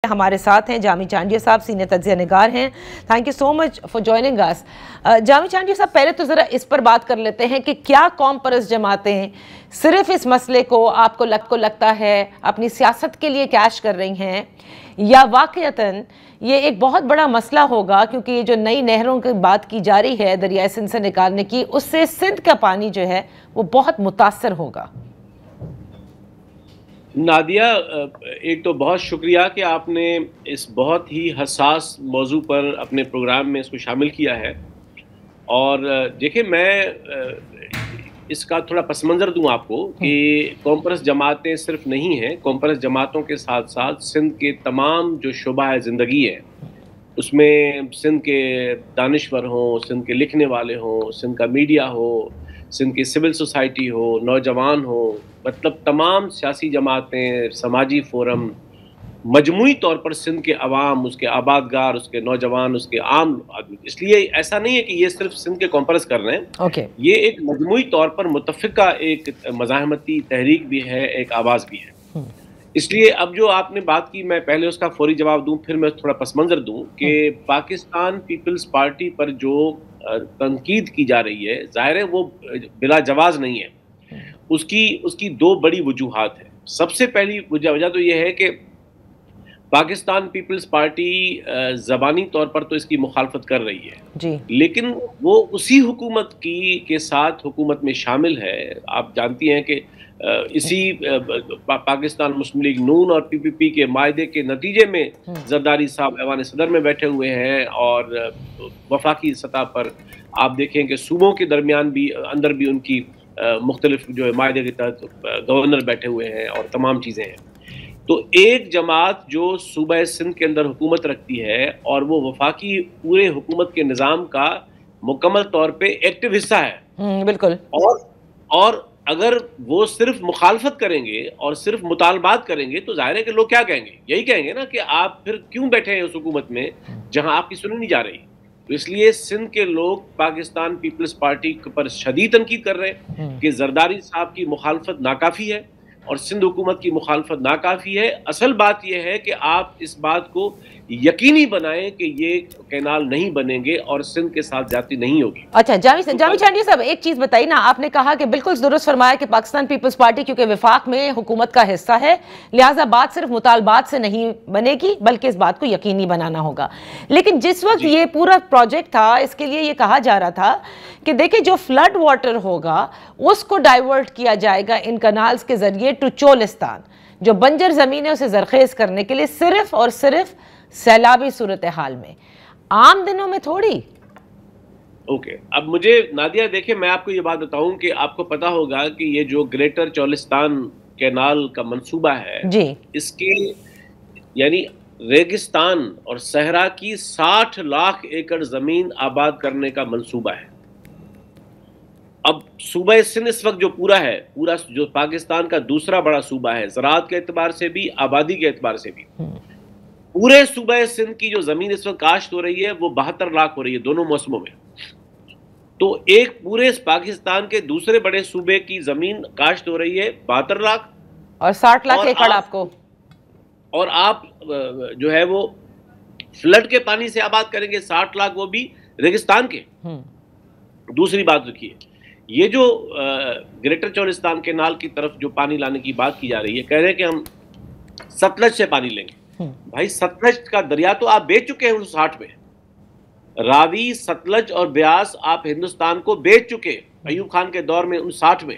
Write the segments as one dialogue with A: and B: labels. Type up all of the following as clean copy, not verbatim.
A: ہمارے ساتھ ہیں جامی چانڈیا صاحب، سینئر تجزیہ نگار ہیں. Thank you so much for joining us. Jami Chandia صاحب، پہلے تو ذرا اس پر بات کر لیتے ہیں کہ کیا قوم پرست جماعتیں صرف اس مسئلے کو آپ کو لگتا ہے اپنی سیاست کے لیے کیش کر رہی ہیں، یا واقعتاً یہ ایک بہت بڑا مسئلہ ہوگا، کیونکہ یہ جو نئی نہروں کی بات کی جا رہی ہے دریائے سندھ سے نکالنے کی، اس سے سندھ کا پانی جو ہے وہ بہت متاثر ہوگا.
B: نادیہ، ایک تو بہت شکریہ کہ آپ نے اس بہت ہی حساس موضوع پر اپنے پروگرام میں اس کو شامل کیا ہے. اور دیکھیں، میں اس کا تھوڑا پس منظر دوں آپ کو کہ قوم پرست جماعتیں صرف نہیں ہیں. قوم پرست جماعتوں کے ساتھ ساتھ سندھ کے تمام جو شعبہ زندگی ہے، اس میں سندھ کے دانشور ہوں، سندھ کے لکھنے والے ہوں، سندھ کا میڈیا ہو، سندھ کی سول سوسائٹی ہو، نوجوان ہو، مطلب تمام سیاسی جماعتیں، سماجی فورم، مجموعی طور پر سندھ کے عوام، اس کے آبادگار، اس کے نوجوان، اس کے عام آدمی. اس لیے ایسا نہیں ہے کہ یہ صرف سندھ کے قوم پرست کر رہے ہیں. یہ ایک مجموعی طور پر متفقہ ایک مزاحمتی تحریک بھی ہے، ایک آواز بھی ہے. اس لیے اب جو آپ نے بات کی، میں پہلے اس کا فوری جواب دوں، پھر میں تھوڑا پس منظر دوں کہ پاکستان پیپلز پارٹی پر جو تنقید کی جا رہی ہے، ظاہر ہے وہ بلا جواز نہیں ہے. اس کی دو بڑی وجوہات ہیں. سب سے پہلی وجہ تو یہ ہے کہ پاکستان پیپلز پارٹی زبانی طور پر تو اس کی مخالفت کر رہی ہے، لیکن وہ اسی حکومت کے ساتھ حکومت میں شامل ہے. آپ جانتی ہیں کہ اسی پاکستان مسلم لیگ نون اور PPP کے معاہدے کے نتیجے میں زرداری صاحب ایوان صدر میں بیٹھے ہوئے ہیں، اور وفاقی سطح پر آپ دیکھیں کہ صوبوں کے درمیان بھی اندر بھی ان کی مختلف جو ہے معاہدے کے تحت گورنر بیٹھے ہوئے ہیں اور تمام چیزیں ہیں. تو ایک جماعت جو صوبہ سندھ کے اندر حکومت رکھتی ہے اور وہ وفاقی پورے حکومت کے نظام کا مکمل طور پہ ایکٹیو حصہ ہے، بالکل. اور اگر وہ صرف مخالفت کریں گے اور صرف مطالبات کریں گے تو ظاہر ہے کہ لوگ کیا کہیں گے؟ یہی کہیں گے نا کہ آپ پھر کیوں بیٹھے ہیں اس حکومت میں جہاں آپ کی سنی نہیں جا رہی. تو اس لیے سندھ کے لوگ پاکستان پیپلز پارٹی پر شدید تنقید کر رہے ہیں کہ زرداری صاحب کی مخالفت ناکافی ہے اور سندھ حکومت کی مخالفت ناکافی ہے. اصل بات یہ ہے کہ آپ اس بات کو یقینی بنائیں کہ یہ کینال نہیں بنیں گے اور سندھ کے ساتھ زیادتی نہیں ہوگی.
A: اچھا جامی چانڈیا صاحب، ایک چیز بتائیے نا، آپ نے کہا کہ بالکل درست فرمایا کہ پاکستان پیپلز پارٹی کیونکہ وفاق میں حکومت کا حصہ ہے، لہٰذا بات صرف مطالبات سے نہیں بنے گی بلکہ اس بات کو یقینی بنانا ہوگا. لیکن جس وقت یہ پورا پروجیکٹ تھا، اس کے لیے یہ کہا جا رہا تھا کہ دیکھیں جو فلڈ واٹر ہوگا اس کو ڈائیورٹ کیا جائے گا ان کنالز کے ذریعے ٹو چولستان، جو بنجر زمین ہے اسے زرخیز کرنے کے لیے، صرف اور صرف سیلابی صورتحال میں، عام دنوں میں تھوڑی.
B: اوکے، اب مجھے نادیہ دیکھیں، میں آپ کو یہ بات بتاؤں کہ آپ کو پتا ہوگا کہ یہ جو گریٹر چولستان کینال کا منصوبہ ہے، اس کے یعنی ریگستان اور صحرا کی 60 لاکھ ایکڑ زمین آباد کرنے کا منصوبہ ہے. اب صوبہ سندھ اس وقت جو پورا جو پاکستان کا دوسرا بڑا صوبہ ہے، زراعت کے اعتبار سے بھی، آبادی کے اعتبار سے بھی، پورے صوبہ سندھ کی جو زمین اس وقت کاشت ہو رہی ہے وہ 72 لاکھ ہو رہی ہے دونوں موسموں میں. تو ایک پورے پاکستان کے دوسرے بڑے صوبے کی زمین کاشت ہو رہی ہے 72 لاکھ
A: اور 60 لاکھ ایکڑ آپ کو،
B: اور آپ جو ہے وہ فلڈ کے پانی سے آباد کریں گے 60 لاکھ، وہ بھی ریگستان کے. دوسری بات رکھیے، یہ جو گریٹر چولستان کینال کی طرف جو پانی لانے کی بات کی جا رہی ہے، کہہ رہے ہیں کہ ہم ستلج سے پانی لیں گے. بھائی ستلج کا دریا تو آپ بیچ چکے ہیں 1960 میں، راوی، ستلج اور بیاس آپ ہندوستان کو بیچ چکے ایوب خان کے دور میں 1960 میں،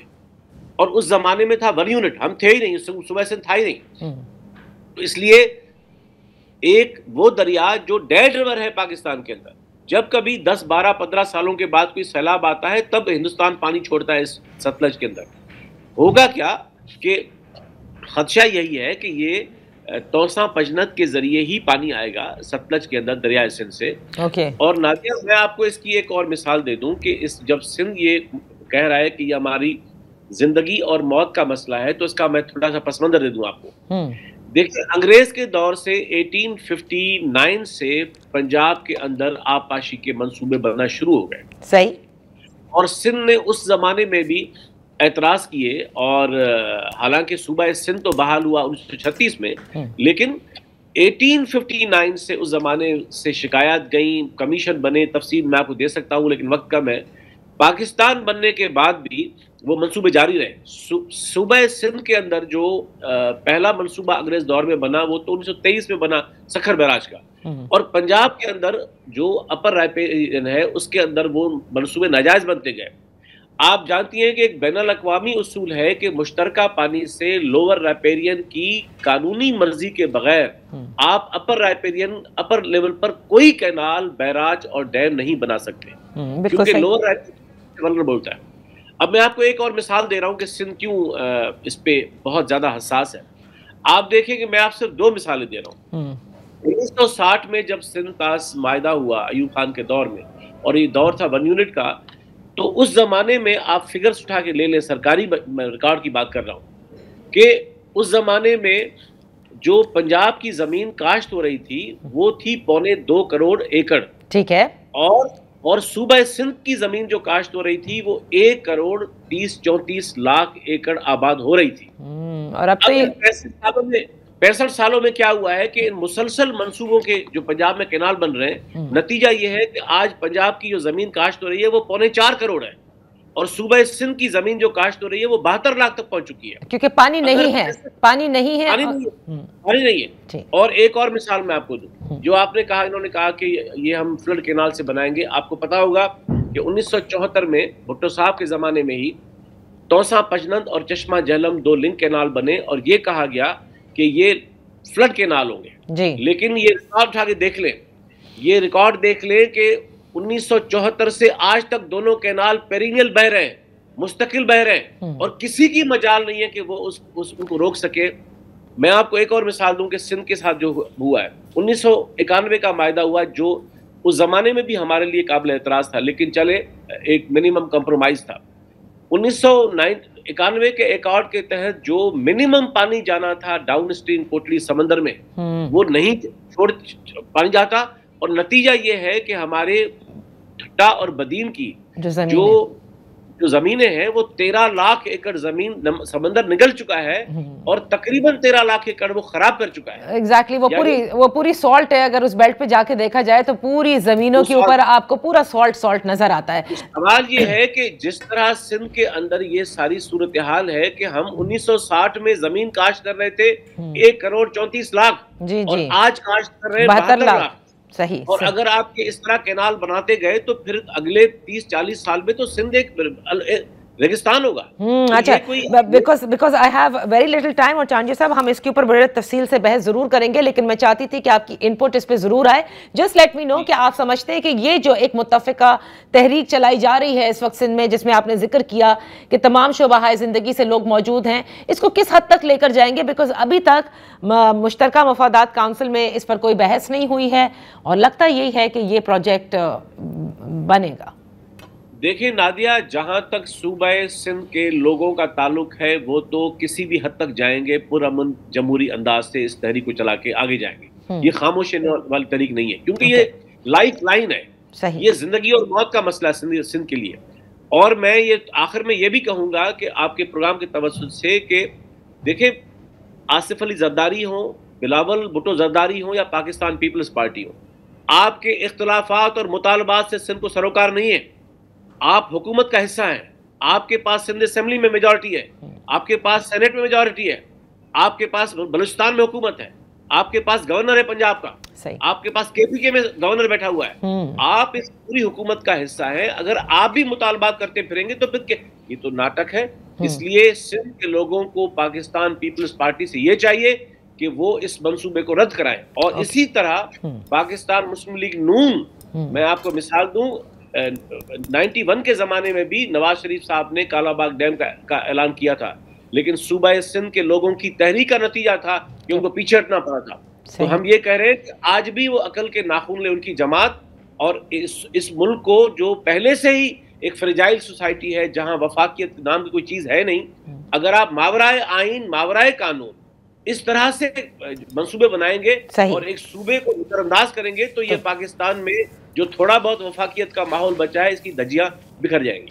B: اور اس زمانے میں تھا 1 یونٹ، ہم تھے ہی نہیں، صوبہ سندھ تھا ہی نہیں. تو اس لیے ایک وہ دریا جو ڈیڈ ریور ہے پاکستان کے اندر، جب کبھی 10 12 15 سالوں کے بعد کوئی سیلاب آتا ہے تب ہندوستان پانی چھوڑتا ہے اس ستلج کے اندر. ہوگا کیا کہ خدشہ یہی ہے کہ یہ توساں پجنت کے ذریعے ہی پانی آئے گا ستلج کے اندر دریائے سندھ سے. اور نادیہ، میں آپ کو اس کی ایک اور مثال دے دوں کہ جب سندھ یہ کہہ رہا ہے کہ یہ ہماری زندگی اور موت کا مسئلہ ہے، تو اس کا میں تھوڑا سا پس منظر دے دوں آپ کو. دیکھیں، انگریز کے دور سے 1859 سے پنجاب کے اندر آبپاشی کے منصوبے بننا شروع ہو گئے.
A: صحیح.
B: اور سندھ نے اس زمانے میں بھی اعتراض کیے، اور حالانکہ صوبہ سندھ تو بحال ہوا 1936 میں، لیکن 1859 سے اس زمانے سے شکایات گئیں، کمیشن بنے، تفصیل میں آپ کو دے سکتا ہوں لیکن وقت کم ہے. پاکستان بننے کے بعد بھی وہ منصوبے جاری رہے. صوبہ سندھ کے اندر جو پہلا منصوبہ انگریز دور میں بنا وہ تو 1923 میں بنا سکھر بیراج کا، اور پنجاب کے اندر جو اپر رائپیرین ہے اس کے اندر وہ منصوبے ناجائز بنتے گئے. آپ جانتی ہیں کہ ایک بین الاقوامی اصول ہے کہ مشترکہ پانی سے لوور رائپیرین کی قانونی مرضی کے بغیر آپ اپر رائپیرین اپر لیول پر کوئی کینال، بیراج اور ڈیم نہیں بنا سکتے، کیونکہ لوور رائپیرین ولنریبل ہوتا ہے. اب میں آپ کو ایک اور مثال دے رہا ہوں کہ سندھ کیوں اس پہ بہت زیادہ حساس ہے. آپ دیکھیں کہ میں آپ صرف 2 مثالیں دے رہا ہوں. 1960 میں جب سندھ پاس معاہدہ ہوا ایوب خان کے دور میں، اور یہ دور تھا 1 یونٹ کا، تو اس زمانے میں آپ فگرز اٹھا کے لے لیں، سرکاری ریکارڈ کی بات کر رہا ہوں، کہ اس زمانے میں جو پنجاب کی زمین کاشت ہو رہی تھی وہ تھی 2.25 کروڑ ایکڑ. ٹھیک ہے. اور صوبہ سندھ کی زمین جو کاشت ہو رہی تھی وہ 1 کروڑ 30-34 لاکھ ایکڑ آباد ہو رہی تھی. اور اب 65 سالوں میں کیا ہوا ہے کہ ان مسلسل منصوبوں کے جو پنجاب میں کینال بن رہے ہیں، نتیجہ یہ ہے کہ آج پنجاب کی جو زمین کاشت ہو رہی ہے وہ 3.25 کروڑ ہے، اور صوبہ سندھ کی زمین جو کاشت ہو رہی ہے وہ 72 لاکھ تک پہنچ چکی ہے، کیونکہ پانی نہیں ہے. اور ایک اور مثال میں آپ کو دوں، جو آپ نے کہا، انہوں نے کہا کہ یہ ہم فلڈ کینال سے بنائیں گے. آپ کو پتا ہوگا کہ 1974 میں بھٹو صاحب کے زمانے میں ہی توسا پجنند اور چشمہ جہلم 2 لنک کینال بنے، اور یہ کہا گیا کہ یہ فلڈ کینال ہوں گے. لیکن یہ ریکارڈ اٹھا کے دیکھ لیں، یہ ریکارڈ دیکھ لیں کہ 1974 سے آج تک دونوں کینال پیرینیل بہ رہے ہیں، مستقل بہ رہے ہیں، اور کسی کی مجال نہیں ہے کہ وہ ان کو روک سکے. میں آپ کو ایک اور مثال دوں کہ سندھ کے ساتھ جو ہوا ہے، 1991 کا معاہدہ ہوا جو اس زمانے میں بھی ہمارے لیے قابل اعتراض تھا، لیکن چلے ایک منیمم کمپرومائز تھا. 1991 کے ایکارڈ کے تحت جو منیمم پانی جانا تھا ڈاؤن اسٹریم کوٹلی سمندر میں، وہ نہیں پانی جاتا، اور نتیجہ یہ ہے کہ ہمارے ٹھٹا اور بدین کی جو زمینیں ہیں وہ 13 لاکھ ایکڑ زمین سمندر نگل چکا ہے، اور تقریباً 13 لاکھ ایکڑ وہ خراب کر چکا ہے.
A: ایگزیکٹلی، وہ پوری سالٹ ہے. اگر اس بیلٹ پہ جا کے دیکھا جائے تو پوری زمینوں کے اوپر آپ کو پورا سالٹ نظر آتا ہے.
B: سوال یہ ہے کہ جس طرح سندھ کے اندر یہ ساری صورتحال ہے کہ ہم 1960 میں زمین کاشت کر رہے تھے 1 کروڑ 34 لاکھ، اور آج کاشت کر رہے ہیں 72 لاکھ.
A: صحیح.
B: اور اگر آپ کے اس طرح کینال بناتے گئے تو پھر اگلے 30-40 سال میں تو سندھ ایک ریگستان ہوگا.
A: اچھا، because I have very little time, اور چانجی صاحب ہم اس کے اوپر بڑے تفصیل سے بحث ضرور کریں گے، لیکن میں چاہتی تھی کہ آپ کی انپٹ اس پہ ضرور آئے. جسٹ لیٹ می نو کہ آپ سمجھتے ہیں کہ یہ جو ایک متفقہ تحریک چلائی جا رہی ہے اس وقت سندھ میں، جس میں آپ نے ذکر کیا کہ تمام شعبہ زندگی سے لوگ موجود ہیں، اس کو کس حد تک لے کر جائیں گے؟ بیکاز ابھی تک مشترکہ مفادات کونسل میں اس پر کوئی بحث نہیں ہوئی ہے، اور لگتا یہی ہے کہ یہ پروجیکٹ بنے گا.
B: دیکھیں نادیہ، جہاں تک صوبہ سندھ کے لوگوں کا تعلق ہے وہ تو کسی بھی حد تک جائیں گے، پرامن جمہوری انداز سے اس تحریک کو چلا کے آگے جائیں گے. یہ خاموش والی تحریک نہیں ہے، کیونکہ یہ لائف لائن ہے. یہ زندگی اور موت کا مسئلہ ہے سندھ کے لیے. اور میں یہ آخر میں یہ بھی کہوں گا کہ آپ کے پروگرام کے توسط سے کہ دیکھیں، آصف علی زرداری ہوں، بلاول بھٹو زرداری ہوں، یا پاکستان پیپلز پارٹی ہوں، آپ کے اختلافات اور مطالبات سے سندھ کو سروکار نہیں ہے. آپ حکومت کا حصہ ہیں، آپ کے پاس سندھ اسمبلی میں میجورٹی ہے، آپ کے پاس سینٹ میں میجورٹی ہے، آپ کے پاس بلوچستان میں حکومت ہے، آپ کے پاس گورنر ہے پنجاب کا، آپ کے پاس KPK میں گورنر بیٹھا ہوا ہے. آپ اس پوری حکومت کا حصہ ہیں. اگر آپ بھی مطالبات کرتے پھریں گے تو پھر یہ تو ناٹک ہے. اس لیے سندھ کے لوگوں کو پاکستان پیپلز پارٹی سے یہ چاہیے کہ وہ اس منصوبے کو رد کرائیں. اور اسی طرح پاکستان مسلم لیگ نون، میں آپ کو مثال دوں، 91 کے زمانے میں بھی نواز شریف صاحب نے کالا باغ ڈیم کا اعلان کیا تھا، لیکن صوبہ سندھ کے لوگوں کی تحریک کا نتیجہ تھا کہ ان کو پیچھے ہٹنا پڑا تھا. تو ہم یہ کہہ رہے ہیں کہ آج بھی وہ عقل کے ناخن لے ان کی جماعت، اور اس ملک کو جو پہلے سے ہی ایک فریجائل سوسائٹی ہے جہاں وفاقیت نام کی کوئی چیز ہے نہیں، اگر آپ ماورائے آئین ماورائے قانون اس طرح سے منصوبے بنائیں گے اور ایک صوبے کو نظر انداز کریں گے تو یہ پاکستان میں جو تھوڑا بہت وفاقیت کا ماحول بچا ہے اس کی دھجیاں بکھر جائیں گی.